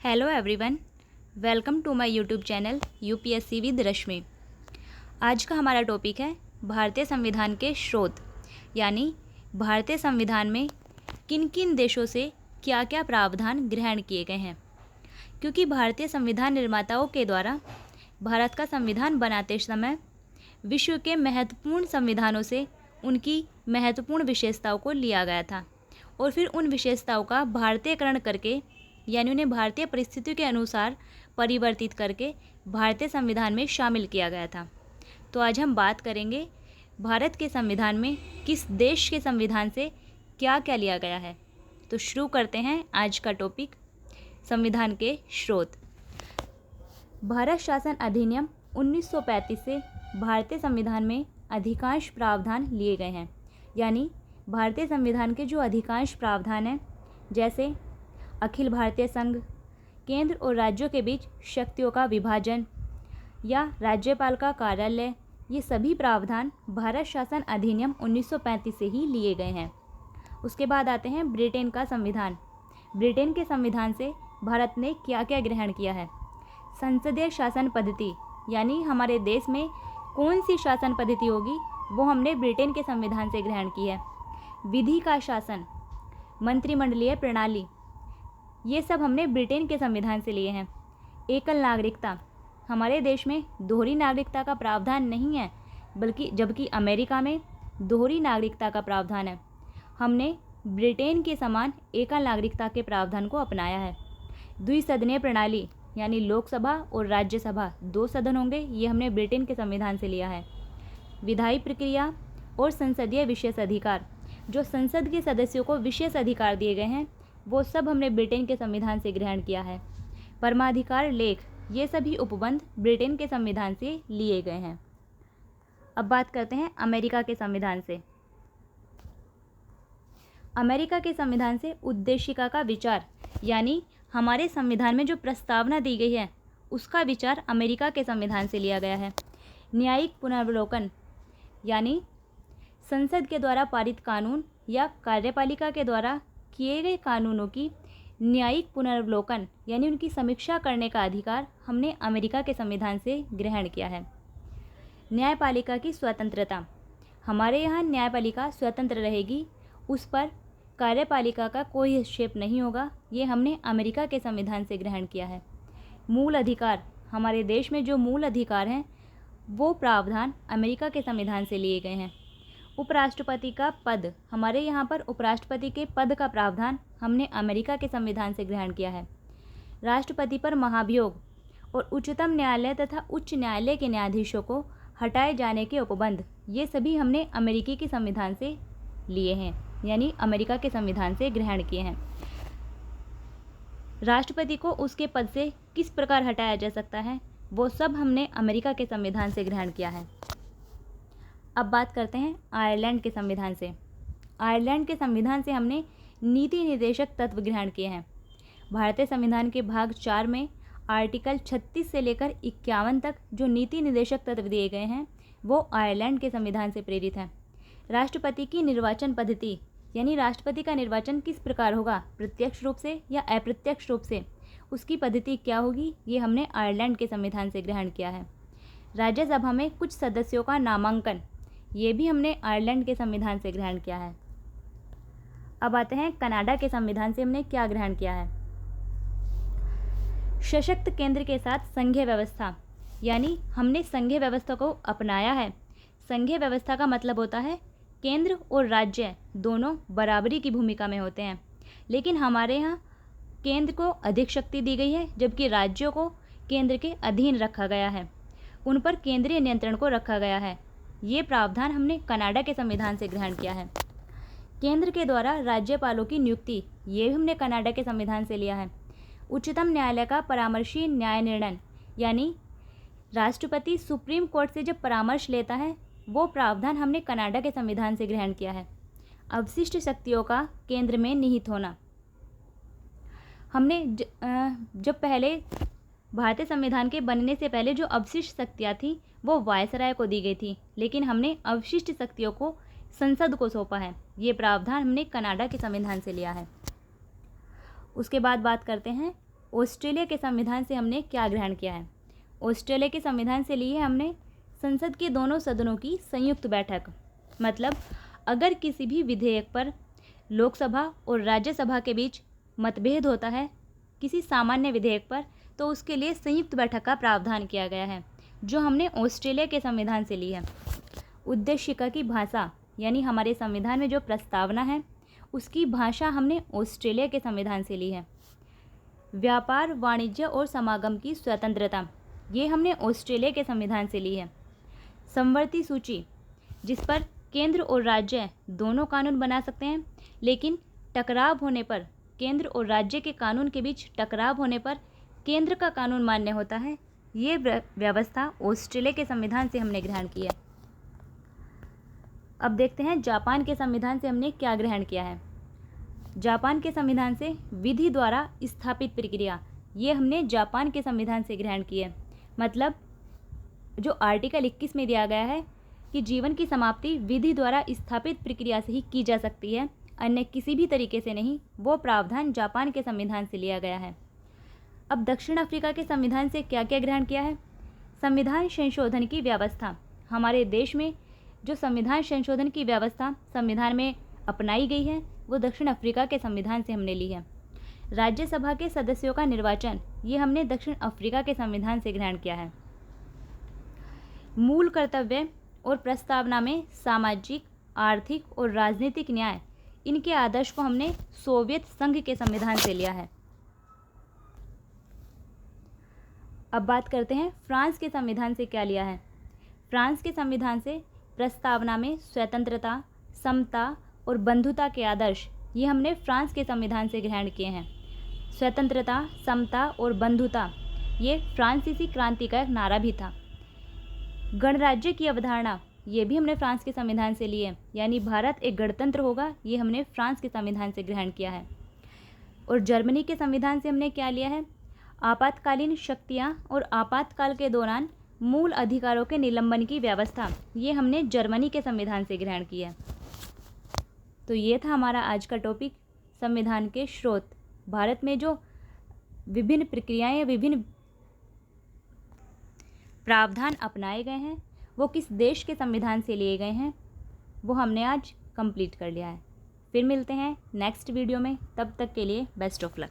Hello everyone, welcome to my YouTube channel UPSC with Rashmi. आज का हमारा टॉपिक है भारतीय संविधान के स्रोत, यानी भारतीय संविधान में किन किन देशों से क्या क्या प्रावधान ग्रहण किए गए हैं। क्योंकि भारतीय संविधान निर्माताओं के द्वारा भारत का संविधान बनाते समय विश्व के महत्वपूर्ण संविधानों से उनकी महत्वपूर्ण विशेषताओं को लिया गया था और फिर उन विशेषताओं का भारतीयकरण करके, यानी उन्हें भारतीय परिस्थितियों के अनुसार परिवर्तित करके भारतीय संविधान में शामिल किया गया था। तो आज हम बात करेंगे भारत के संविधान में किस देश के संविधान से क्या क्या लिया गया है। तो शुरू करते हैं आज का टॉपिक, संविधान के स्रोत। भारत शासन अधिनियम 1935 से भारतीय संविधान में अधिकांश प्रावधान लिए गए हैं। यानी भारतीय संविधान के जो अधिकांश प्रावधान हैं, जैसे अखिल भारतीय संघ, केंद्र और राज्यों के बीच शक्तियों का विभाजन या राज्यपाल का कार्यालय, ये सभी प्रावधान भारत शासन अधिनियम 1935 से ही लिए गए हैं। उसके बाद आते हैं ब्रिटेन का संविधान। ब्रिटेन के संविधान से भारत ने क्या क्या ग्रहण किया है। संसदीय शासन पद्धति, यानी हमारे देश में कौन सी शासन पद्धति होगी, वो हमने ब्रिटेन के संविधान से ग्रहण की है। विधि का शासन, मंत्रिमंडलीय प्रणाली, ये सब हमने ब्रिटेन के संविधान से लिए हैं। एकल नागरिकता, हमारे देश में दोहरी नागरिकता का प्रावधान नहीं है, जबकि अमेरिका में दोहरी नागरिकता का प्रावधान है। हमने ब्रिटेन के समान एकल नागरिकता के प्रावधान को अपनाया है। द्विसदनीय प्रणाली, यानी लोकसभा और राज्यसभा 2 सदन होंगे, ये हमने ब्रिटेन के संविधान से लिया है। विधायी प्रक्रिया और संसदीय विशेष अधिकार, जो संसद के सदस्यों को विशेष अधिकार दिए गए हैं, वो सब हमने ब्रिटेन के संविधान से ग्रहण किया है। परमाधिकार लेख, ये सभी उपबंध ब्रिटेन के संविधान से लिए गए हैं। अब बात करते हैं अमेरिका के संविधान से। अमेरिका के संविधान से उद्देशिका का विचार, यानी हमारे संविधान में जो प्रस्तावना दी गई है उसका विचार अमेरिका के संविधान से लिया गया है। न्यायिक पुनर्वलोकन, यानी संसद के द्वारा पारित कानून या कार्यपालिका के द्वारा किए गए कानूनों की न्यायिक पुनर्वलोकन, यानी उनकी समीक्षा करने का अधिकार हमने अमेरिका के संविधान से ग्रहण किया है। न्यायपालिका की स्वतंत्रता, हमारे यहाँ न्यायपालिका स्वतंत्र रहेगी, उस पर कार्यपालिका का कोई हस्तक्षेप नहीं होगा, ये हमने अमेरिका के संविधान से ग्रहण किया है। मूल अधिकार, हमारे देश में जो मूल अधिकार हैं वो प्रावधान अमेरिका के संविधान से लिए गए हैं। उपराष्ट्रपति का पद, हमारे यहाँ पर उपराष्ट्रपति के पद का प्रावधान हमने अमेरिका के संविधान से ग्रहण किया है। राष्ट्रपति पर महाभियोग और उच्चतम न्यायालय तथा उच्च न्यायालय के न्यायाधीशों को हटाए जाने के उपबंध, ये सभी हमने अमेरिकी के संविधान से लिए हैं, यानी अमेरिका के संविधान से ग्रहण किए हैं। राष्ट्रपति को उसके पद से किस प्रकार हटाया जा सकता है, वो सब हमने अमेरिका के संविधान से ग्रहण किया है। अब बात करते हैं आयरलैंड के संविधान से। आयरलैंड के संविधान से हमने नीति निर्देशक तत्व ग्रहण किए हैं। भारतीय संविधान के भाग 4 में आर्टिकल 36 से लेकर 51 तक जो नीति निर्देशक तत्व दिए गए हैं वो आयरलैंड के संविधान से प्रेरित हैं। राष्ट्रपति की निर्वाचन पद्धति, यानी राष्ट्रपति का निर्वाचन किस प्रकार होगा, प्रत्यक्ष रूप से या अप्रत्यक्ष रूप से, उसकी पद्धति क्या होगी, ये हमने आयरलैंड के संविधान से ग्रहण किया है। राज्यसभा में कुछ सदस्यों का नामांकन, ये भी हमने आयरलैंड के संविधान से ग्रहण किया है। अब आते हैं कनाडा के संविधान से हमने क्या ग्रहण किया है। सशक्त केंद्र के साथ संघीय व्यवस्था, यानी हमने संघीय व्यवस्था को अपनाया है। संघीय व्यवस्था का मतलब होता है केंद्र और राज्य दोनों बराबरी की भूमिका में होते हैं, लेकिन हमारे यहाँ केंद्र को अधिक शक्ति दी गई है, जबकि राज्यों को केंद्र के अधीन रखा गया है, उन पर केंद्रीय नियंत्रण को रखा गया है। ये प्रावधान हमने कनाडा के संविधान से ग्रहण किया है। केंद्र के द्वारा राज्यपालों की नियुक्ति, ये भी हमने कनाडा के संविधान से लिया है। उच्चतम न्यायालय का परामर्शी न्याय निर्णय, यानी राष्ट्रपति सुप्रीम कोर्ट से जब परामर्श लेता है, वो प्रावधान हमने कनाडा के संविधान से ग्रहण किया है। अवशिष्ट शक्तियों का केंद्र में निहित होना, हमने जब पहले भारतीय संविधान के बनने से पहले जो अवशिष्ट शक्तियाँ थी वो वायसराय को दी गई थी, लेकिन हमने अवशिष्ट शक्तियों को संसद को सौंपा है। ये प्रावधान हमने कनाडा के संविधान से लिया है। उसके बाद बात करते हैं ऑस्ट्रेलिया के संविधान से हमने क्या ग्रहण किया है? ऑस्ट्रेलिया के संविधान से ली है हमने संसद के दोनों सदनों की संयुक्त बैठक। मतलब अगर किसी भी विधेयक पर लोकसभा और राज्यसभा के बीच मतभेद होता है किसी सामान्य विधेयक पर, तो उसके लिए संयुक्त बैठक का प्रावधान किया गया है, जो हमने ऑस्ट्रेलिया के संविधान से ली है। उद्देशिका की भाषा यानी हमारे संविधान में जो प्रस्तावना है उसकी भाषा हमने ऑस्ट्रेलिया के संविधान से ली है। व्यापार, वाणिज्य और समागम की स्वतंत्रता, ये हमने ऑस्ट्रेलिया के संविधान से ली है। समवर्ती सूची, जिस पर केंद्र और राज्य दोनों कानून बना सकते हैं, लेकिन टकराव होने पर, केंद्र और राज्य के कानून के बीच टकराव होने पर केंद्र का कानून मान्य होता है, ये व्यवस्था ऑस्ट्रेलिया के संविधान से हमने ग्रहण की है। अब देखते हैं जापान के संविधान से हमने क्या ग्रहण किया है। जापान के संविधान से विधि द्वारा स्थापित प्रक्रिया, ये हमने जापान के संविधान से ग्रहण की है। मतलब जो आर्टिकल 21 में दिया गया है कि जीवन की समाप्ति विधि द्वारा स्थापित प्रक्रिया से ही की जा सकती है, अन्य किसी भी तरीके से नहीं, वो प्रावधान जापान के संविधान से लिया गया है। अब दक्षिण अफ्रीका के संविधान से क्या क्या ग्रहण किया है। संविधान संशोधन की व्यवस्था, हमारे देश में जो संविधान संशोधन की व्यवस्था संविधान में अपनाई गई है वो दक्षिण अफ्रीका के संविधान से हमने ली है। राज्यसभा के सदस्यों का निर्वाचन, ये हमने दक्षिण अफ्रीका के संविधान से ग्रहण किया है। मूल कर्तव्य और प्रस्तावना में सामाजिक, आर्थिक और राजनीतिक न्याय, इनके आदर्श को हमने सोवियत संघ के संविधान से लिया है। अब बात करते हैं फ्रांस के संविधान से क्या लिया है। फ्रांस के संविधान से प्रस्तावना में स्वतंत्रता, समता और बंधुता के आदर्श, ये हमने फ्रांस के संविधान से ग्रहण किए हैं। स्वतंत्रता, समता और बंधुता, ये फ्रांसीसी क्रांति का एक नारा भी था। गणराज्य की अवधारणा, ये भी हमने फ्रांस के संविधान से ली है, यानी भारत एक गणतंत्र होगा, ये हमने फ्रांस के संविधान से ग्रहण किया है। और जर्मनी के संविधान से हमने क्या लिया है। आपातकालीन शक्तियाँ और आपातकाल के दौरान मूल अधिकारों के निलंबन की व्यवस्था, ये हमने जर्मनी के संविधान से ग्रहण की है। तो ये था हमारा आज का टॉपिक, संविधान के स्रोत। भारत में जो विभिन्न प्रक्रियाएं, विभिन्न प्रावधान अपनाए गए हैं वो किस देश के संविधान से लिए गए हैं, वो हमने आज कंप्लीट कर लिया है। फिर मिलते हैं नेक्स्ट वीडियो में, तब तक के लिए बेस्ट ऑफ लक।